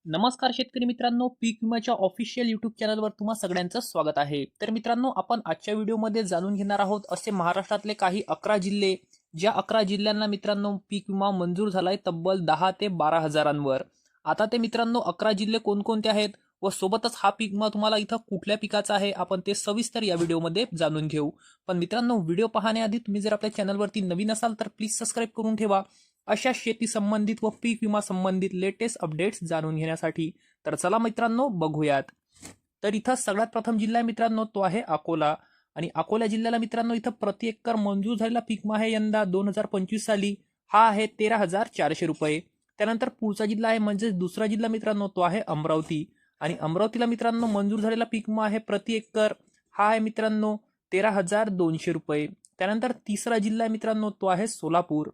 नमस्कार शेतकरी मित्रांनो, पीक विम्याच्या ऑफिशियल यूट्यूब चॅनलवर तुम्हा सगळ्यांचं स्वागत आहे। तर मित्रांनो, आपण आजच्या व्हिडिओमध्ये जाणून घेणार आहोत असे महाराष्ट्रातले काही 11 जिल्हे, ज्या 11 जिल्ह्यांना मित्रांनो पीक विमा मंजूर झालाय तब्बल 10 ते 12 हजारांवर। आता ते मित्रांनो 11 जिल्हे कोणकोणते आहेत व सोबतच हा पीक विमा तुम्हाला इथं कुठल्या पिकाचा आहे आपण ते सविस्तर या व्हिडिओमध्ये जाणून घेऊ। पण मित्रांनो, व्हिडिओ पाहण्याआधी तुम्ही जर आपल्या चॅनलवरती नवीन असाल तर प्लीज सबस्क्राईब करून ठेवा अशा शेती संबंधित व पीक विमा संबंधित लेटेस्ट अपडेट्स जाणून घेण्यासाठी। तर चला मित्रांनो बघूयात। तर इथं सगळ्यात प्रथम जिल्हा आहे मित्रांनो तो आहे अकोला। आणि अकोला जिल्ह्याला मित्रांनो इथं प्रति एकर मंजूर झालेला पीक विमा आहे यंदा 2025 साली हा आहे 13,400 रुपये। त्यानंतर पुढचा जिल्हा आहे म्हणजे दुसरा जिल्हा मित्रांनो तो आहे अमरावती। आणि अमरावतीला मित्रांनो मंजूर झालेला पीक विमा आहे प्रति एकर हा आहे मित्रांनो 13,200 रुपये। त्यानंतर तिसरा जिल्हा आहे मित्रांनो तो आहे सोलापूर।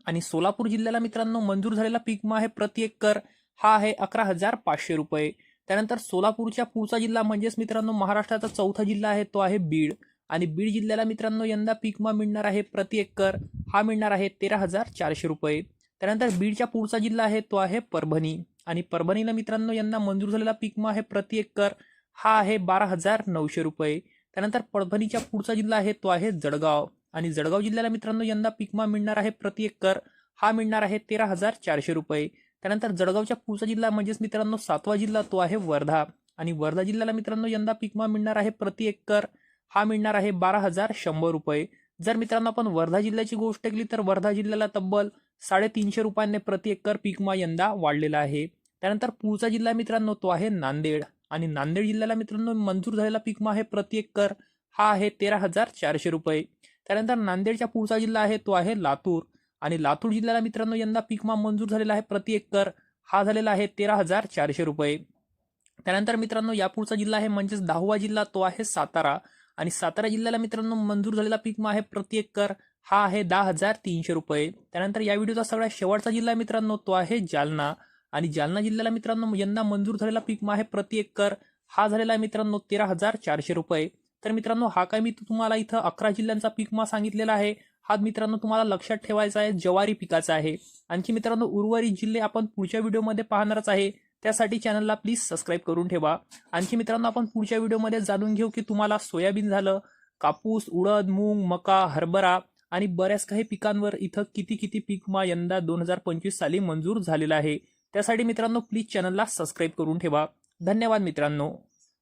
आणि सोलापूर जिल्ह्याला मित्रांनो मंजूर झालेला पीक विमा आहे प्रति एकर हा आहे 11,500 रुपये। त्यानंतर सोलापूरच्या पुढचा जिल्हा म्हणजेच मित्रांनो महाराष्ट्राचा चौथा जिल्हा आहे तो आहे बीड। आणि बीड जिल्ह्याला मित्रांनो यंदा पीक विमा मिळणार आहे प्रति एकर हा मिळणार आहे 13,400 रुपये। त्यानंतर बीडच्या पुढचा जिल्हा आहे तो आहे परभणी। आणि परभणीला मित्रांनो यंदा मंजूर झालेला पीक विमा आहे प्रति एकर हा आहे 12,900 रुपये। त्यानंतर परभणीच्या पुढचा जिल्हा आहे तो आहे जळगाव। आणि जळगाव जिल्ह्याला मित्रांनो यंदा पीक विमा मिळणार आहे प्रति एकर हा मिळणार आहे 13,400 रुपये। त्यानंतर जळगावच्या पुढचा जिल्हा म्हणजेच मित्रांनो सातवा जिल्हा तो आहे वर्धा। आणि वर्धा जिल्ह्याला मित्रांनो यंदा पीक विमा मिळणार आहे प्रति एकर हा मिळणार आहे 12,100 रुपये। जर मित्रांनो आपण वर्धा जिल्ह्याची गोष्ट केली तर वर्धा जिल्ह्याला तब्बल 350 रुपयांनी प्रति एकर पीक विमा यंदा वाढलेला आहे। त्यानंतर पुढचा जिल्हा मित्रांनो तो आहे नांदेड। आणि नांदेड जिल्ह्याला मित्रांनो मंजूर झालेला पीक विमा आहे प्रति एकर हा आहे 13,400 रुपये। त्यानंतर नांदेडच्या पुढचा जिल्हा आहे तो आहे लातूर। आणि लातूर जिल्ह्याला मित्रांनो यंदा पीक विमा मंजूर झालेला आहे प्रति एकर हा झालेला आहे 13,400 रुपये। त्यानंतर मित्रांनो या पुढचा जिल्हा आहे म्हणजेच 10वा जिल्हा तो आहे सातारा। आणि सातारा जिल्ह्याला मित्रांनो मंजूर झालेला पीक विमा आहे प्रति एकर हा आहे 10,300 रुपये। त्यानंतर या व्हिडिओचा सगळ्यात शेवटचा जिल्हा मित्रांनो तो आहे जालना। आणि जालना जिल्ह्याला मित्रांनो यंदा मंजूर झालेला पीक विमा आहे प्रति एकर हा झालेला आहे मित्रांनो 13,400 रुपये। तर मित्रांनो हा काय मी तुम्हाला इथं 11 जिल्ह्यांचा पीक विमा सांगितलेला आहे हा मित्रांनो तुम्हाला लक्षात ठेवायचा आहे ज्वारी पिकाचा आहे। आणखी मित्रांनो उर्वरित जिल्हे आपण पुढच्या व्हिडिओमध्ये पाहणारच आहे, त्यासाठी चॅनलला प्लीज सबस्क्राईब करून ठेवा। आणखी मित्रांनो आपण पुढच्या व्हिडिओमध्ये जाणून घेऊ की तुम्हाला सोयाबीन झालं, कापूस, उडद, मूग, मका, हरभरा आणि बऱ्याच काही पिकांवर इथं किती किती पीक विमा यंदा 2025 साली मंजूर झालेला आहे। त्यासाठी मित्रांनो प्लीज चॅनलला सबस्क्राईब करून ठेवा। धन्यवाद मित्रांनो।